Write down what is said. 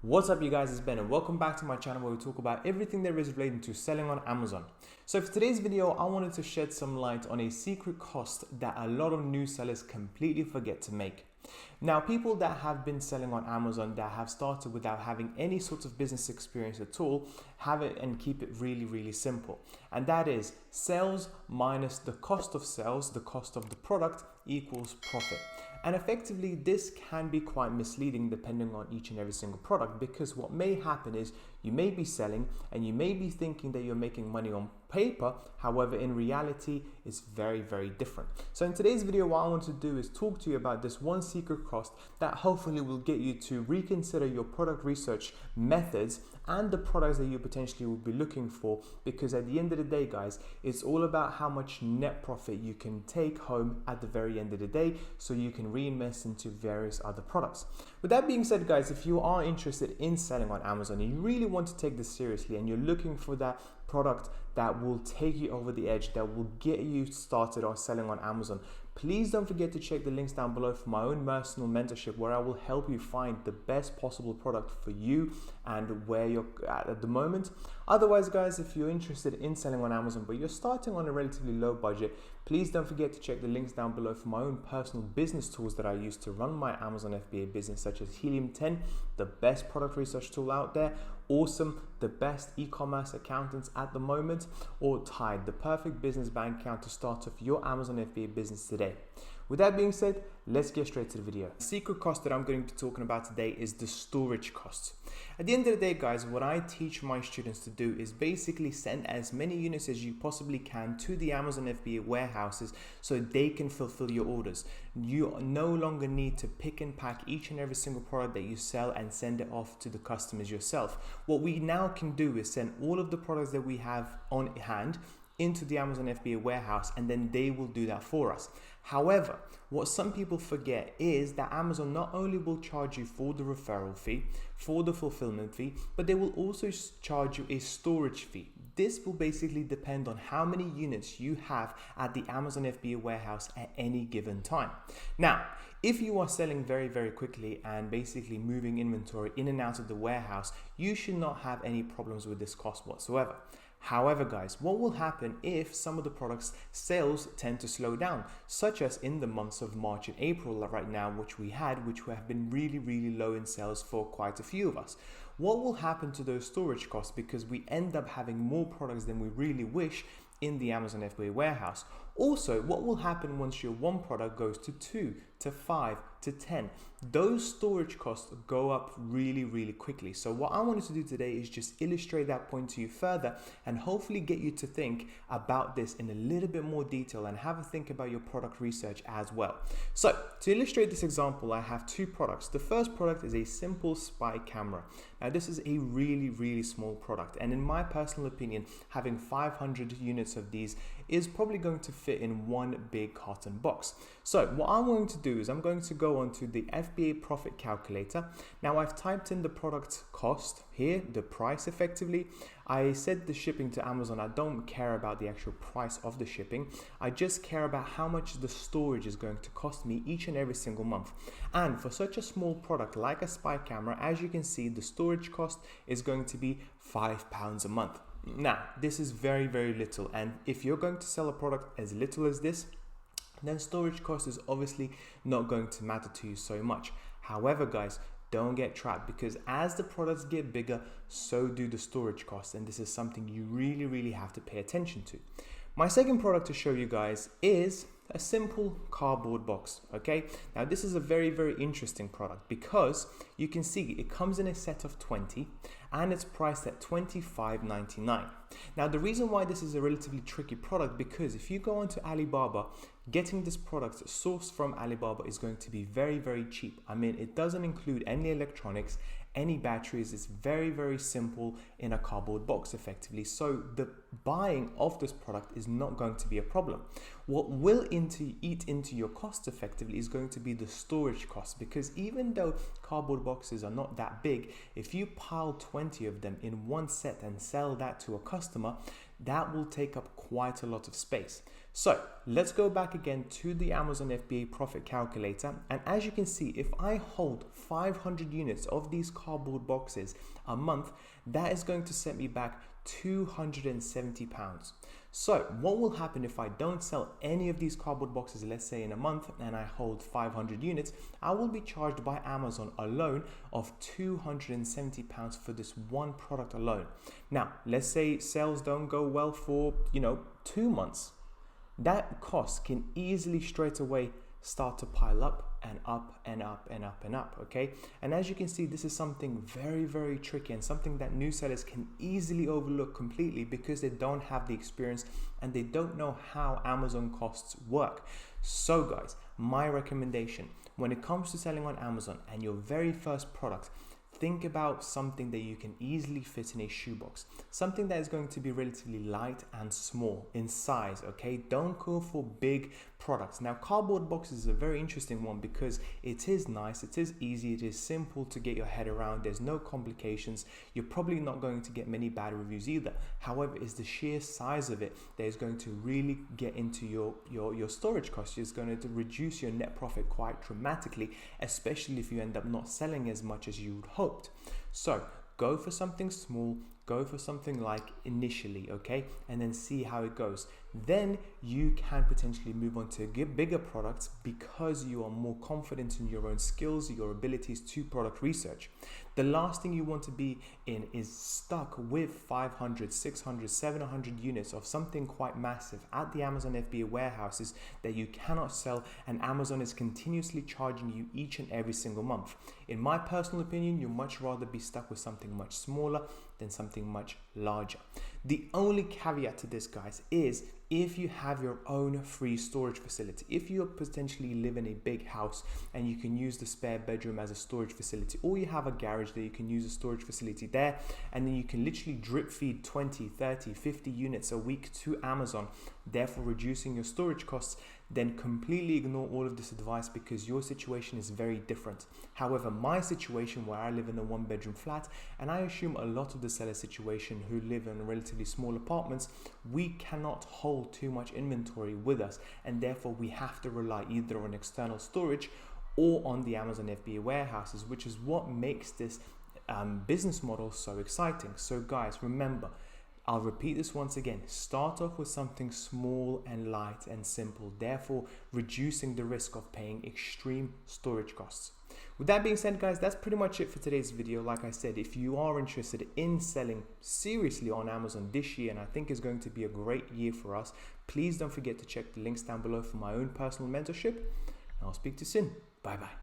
What's up you guys, it's Ben and welcome back to my channel where we talk about everything there is related to selling on Amazon. So for today's video, I wanted to shed some light on a secret cost that a lot of new sellers completely forget to make. Now, people that have been selling on Amazon that have started without having any sort of business experience at all, have it and keep it really simple. And that is sales minus the cost of sales, the cost of the product equals profit. And effectively, this can be quite misleading depending on each and every single product, because what may happen is you may be selling and you may be thinking that you're making money on paper. However, in reality, it's very different. So in today's video, what I want to do is talk to you about this one secret cost that hopefully will get you to reconsider your product research methods and the products that you potentially will be looking for, because at the end of the day, guys, it's all about how much net profit you can take home at the very end of the day so you can reinvest into various other products. With that being said, guys, if you are interested in selling on Amazon and you really want to take this seriously and you're looking for that product that will take you over the edge, that will get you started on selling on Amazon, please don't forget to check the links down below for my own personal mentorship, where I will help you find the best possible product for you and where you're at the moment. Otherwise, guys, if you're interested in selling on Amazon but you're starting on a relatively low budget, please don't forget to check the links down below for my own personal business tools that I use to run my Amazon FBA business, such as Helium 10, the best product research tool out there, Awesome, the best e-commerce accountants at the moment, or Tide, the perfect business bank account to start off your Amazon FBA business today. With that being said, let's get straight to the video. The secret cost that I'm going to be talking about today is the storage costs. At the end of the day, guys, what I teach my students to do is basically send as many units as you possibly can to the Amazon FBA warehouses so they can fulfill your orders. You no longer need to pick and pack each and every single product that you sell and send it off to the customers yourself. What we now can do is send all of the products that we have on hand into the Amazon FBA warehouse, and then they will do that for us. However, what some people forget is that Amazon not only will charge you for the referral fee, for the fulfillment fee, but they will also charge you a storage fee. This will basically depend on how many units you have at the Amazon FBA warehouse at any given time. Now, if you are selling very quickly and basically moving inventory in and out of the warehouse, you should not have any problems with this cost whatsoever. However, guys, what will happen if some of the products sales tend to slow down, such as in the months of March and April right now, which have been really low in sales for quite a few of us? What will happen to those storage costs, because we end up having more products than we really wish in the Amazon FBA warehouse? Also, what will happen once your one product goes to 2 to 5 to 10? Those storage costs go up really quickly. So what I wanted to do today is just illustrate that point to you further and hopefully get you to think about this in a little bit more detail and have a think about your product research as well. So to illustrate this example, I have two products. The first product is a simple spy camera. Now, this is a really small product, and in my personal opinion, having 500 units of these is probably going to fit in one big carton box. So what I'm going to do is I'm going to go onto the FBA profit calculator. Now, I've typed in the product cost here, the price effectively. I said the shipping to Amazon. I don't care about the actual price of the shipping. I just care about how much the storage is going to cost me each and every single month. And for such a small product like a spy camera, as you can see, the storage cost is going to be £5 a month. Now, this is very little, and if you're going to sell a product as little as this, then storage cost is obviously not going to matter to you so much. However, guys, don't get trapped, because as the products get bigger, so do the storage costs, and this is something you really have to pay attention to. My second product to show you guys is a simple cardboard box. Okay, now this is a very interesting product, because you can see it comes in a set of 20 and it's priced at $25.99. Now, the reason why this is a relatively tricky product, because if you go onto Alibaba, getting this product sourced from Alibaba is going to be very cheap. I mean, it doesn't include any electronics, any batteries. It's very simple in a cardboard box effectively. So the buying of this product is not going to be a problem. What will eat into your cost effectively is going to be the storage cost, because even though cardboard boxes are not that big, if you pile 20 of them in one set and sell that to a customer, that will take up quite a lot of space. So let's go back again to the Amazon FBA profit calculator. And as you can see, if I hold 500 units of these cardboard boxes a month, that is going to set me back £270. So what will happen if I don't sell any of these cardboard boxes, let's say in a month, and I hold 500 units? I will be charged by Amazon alone of £270 for this one product alone. Now, let's say sales don't go well for, 2 months. That cost can easily straight away start to pile up and up and up and up and up, okay? And as you can see, this is something very, very tricky and something that new sellers can easily overlook completely because they don't have the experience and they don't know how Amazon costs work. So guys, my recommendation, when it comes to selling on Amazon and your very first product, think about something that you can easily fit in a shoebox. Something that is going to be relatively light and small in size, okay? Don't go for big products. Now, cardboard boxes is a very interesting one because it is nice, it is easy, it is simple to get your head around. There's no complications. You're probably not going to get many bad reviews either. However, it's the sheer size of it that is going to really get into your storage costs. It's going to reduce your net profit quite dramatically, especially if you end up not selling as much as you would hope. So go for something small, go for something like initially, okay, and then see how it goes. Then you can potentially move on to bigger products because you are more confident in your own skills, your abilities to product research. The last thing you want to be in is stuck with 500, 600, 700 units of something quite massive at the Amazon FBA warehouses that you cannot sell, and Amazon is continuously charging you each and every single month. In my personal opinion, you'd much rather be stuck with something much smaller than something much larger. The only caveat to this, guys, is if you have your own free storage facility. If you potentially live in a big house and you can use the spare bedroom as a storage facility, or you have a garage that you can use a storage facility there, and then you can literally drip feed 20, 30, 50 units a week to Amazon, therefore reducing your storage costs, then completely ignore all of this advice because your situation is very different. However, my situation, where I live in a 1-bedroom flat, and I assume a lot of the seller situation who live in relatively small apartments, we cannot hold too much inventory with us, and therefore we have to rely either on external storage or on the Amazon FBA warehouses, which is what makes this business model so exciting. So guys, remember, I'll repeat this once again. Start off with something small and light and simple, therefore reducing the risk of paying extreme storage costs. With that being said, guys, that's pretty much it for today's video. Like I said, if you are interested in selling seriously on Amazon this year, and I think it's going to be a great year for us, please don't forget to check the links down below for my own personal mentorship. And I'll speak to you soon. Bye bye.